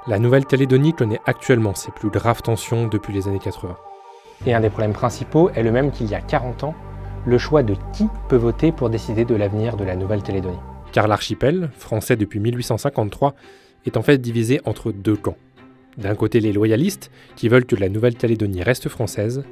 La Nouvelle-Calédonie connaît actuellement ses plus graves tensions depuis les années 80. Et un des problèmes principaux est le même qu'il y a 40 ans, le choix de qui peut voter pour décider de l'avenir de la Nouvelle-Calédonie. Car l'archipel, français depuis 1853, est en fait divisé entre deux camps. D'un côté les loyalistes, qui veulent que la Nouvelle-Calédonie reste française,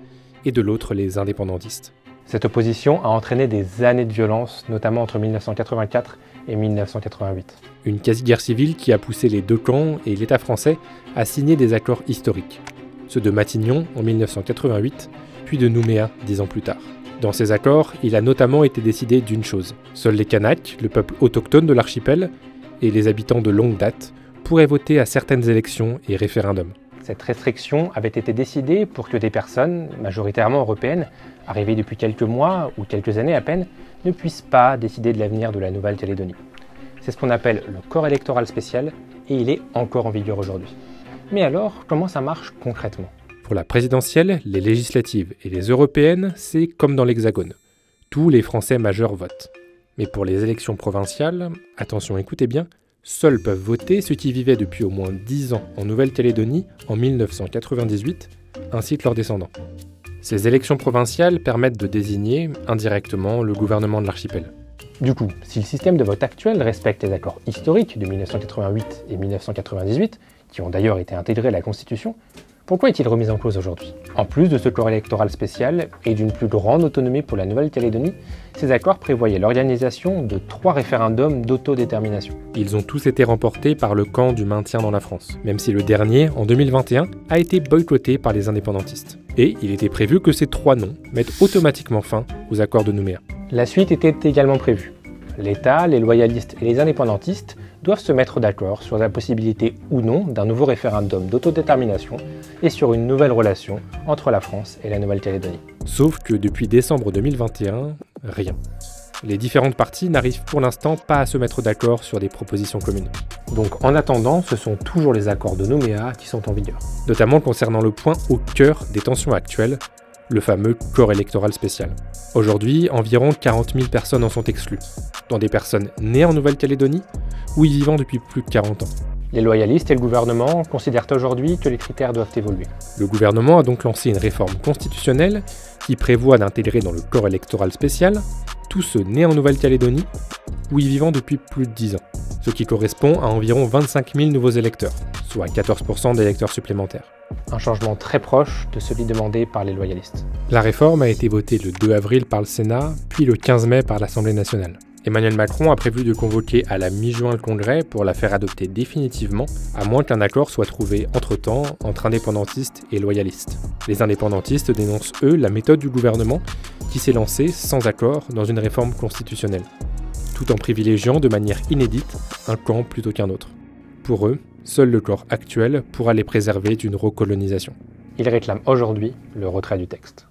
et de l'autre les indépendantistes. Cette opposition a entraîné des années de violence, notamment entre 1984 et 1988. Une quasi-guerre civile qui a poussé les deux camps et l'État français à signer des accords historiques. Ceux de Matignon en 1988, puis de Nouméa 10 ans plus tard. Dans ces accords, il a notamment été décidé d'une chose. Seuls les Kanaks, le peuple autochtone de l'archipel, et les habitants de longue date, pourraient voter à certaines élections et référendums. Cette restriction avait été décidée pour que des personnes, majoritairement européennes, arrivées depuis quelques mois ou quelques années à peine, ne puissent pas décider de l'avenir de la Nouvelle-Calédonie. C'est ce qu'on appelle le corps électoral spécial et il est encore en vigueur aujourd'hui. Mais alors, comment ça marche concrètement ? Pour la présidentielle, les législatives et les européennes, c'est comme dans l'Hexagone. Tous les Français majeurs votent. Mais pour les élections provinciales, attention, écoutez bien, seuls peuvent voter ceux qui vivaient depuis au moins 10 ans en Nouvelle-Calédonie en 1998, ainsi que leurs descendants. Ces élections provinciales permettent de désigner, indirectement, le gouvernement de l'archipel. Du coup, si le système de vote actuel respecte les accords historiques de 1988 et 1998, qui ont d'ailleurs été intégrés à la Constitution, pourquoi est-il remis en cause aujourd'hui ? En plus de ce corps électoral spécial et d'une plus grande autonomie pour la Nouvelle-Calédonie, ces accords prévoyaient l'organisation de 3 référendums d'autodétermination. Ils ont tous été remportés par le camp du maintien dans la France, même si le dernier, en 2021, a été boycotté par les indépendantistes. Et il était prévu que ces 3 noms mettent automatiquement fin aux accords de Nouméa. La suite était également prévue. L'État, les loyalistes et les indépendantistes doivent se mettre d'accord sur la possibilité ou non d'un nouveau référendum d'autodétermination et sur une nouvelle relation entre la France et la Nouvelle-Calédonie. Sauf que depuis décembre 2021, rien. Les différentes parties n'arrivent pour l'instant pas à se mettre d'accord sur des propositions communes. Donc en attendant, ce sont toujours les accords de Nouméa qui sont en vigueur. Notamment concernant le point au cœur des tensions actuelles, le fameux corps électoral spécial. Aujourd'hui, environ 40 000 personnes en sont exclues, dont des personnes nées en Nouvelle-Calédonie ou y vivant depuis plus de 40 ans. Les loyalistes et le gouvernement considèrent aujourd'hui que les critères doivent évoluer. Le gouvernement a donc lancé une réforme constitutionnelle qui prévoit d'intégrer dans le corps électoral spécial tous ceux nés en Nouvelle-Calédonie ou y vivant depuis plus de 10 ans, ce qui correspond à environ 25 000 nouveaux électeurs, soit 14% d'électeurs supplémentaires. Un changement très proche de celui demandé par les loyalistes. La réforme a été votée le 2 avril par le Sénat, puis le 15 mai par l'Assemblée nationale. Emmanuel Macron a prévu de convoquer à la mi-juin le Congrès pour la faire adopter définitivement, à moins qu'un accord soit trouvé entre-temps entre indépendantistes et loyalistes. Les indépendantistes dénoncent, eux, la méthode du gouvernement qui s'est lancée sans accord dans une réforme constitutionnelle, tout en privilégiant de manière inédite un camp plutôt qu'un autre. Pour eux, seul le corps actuel pourra les préserver d'une recolonisation. Ils réclament aujourd'hui le retrait du texte.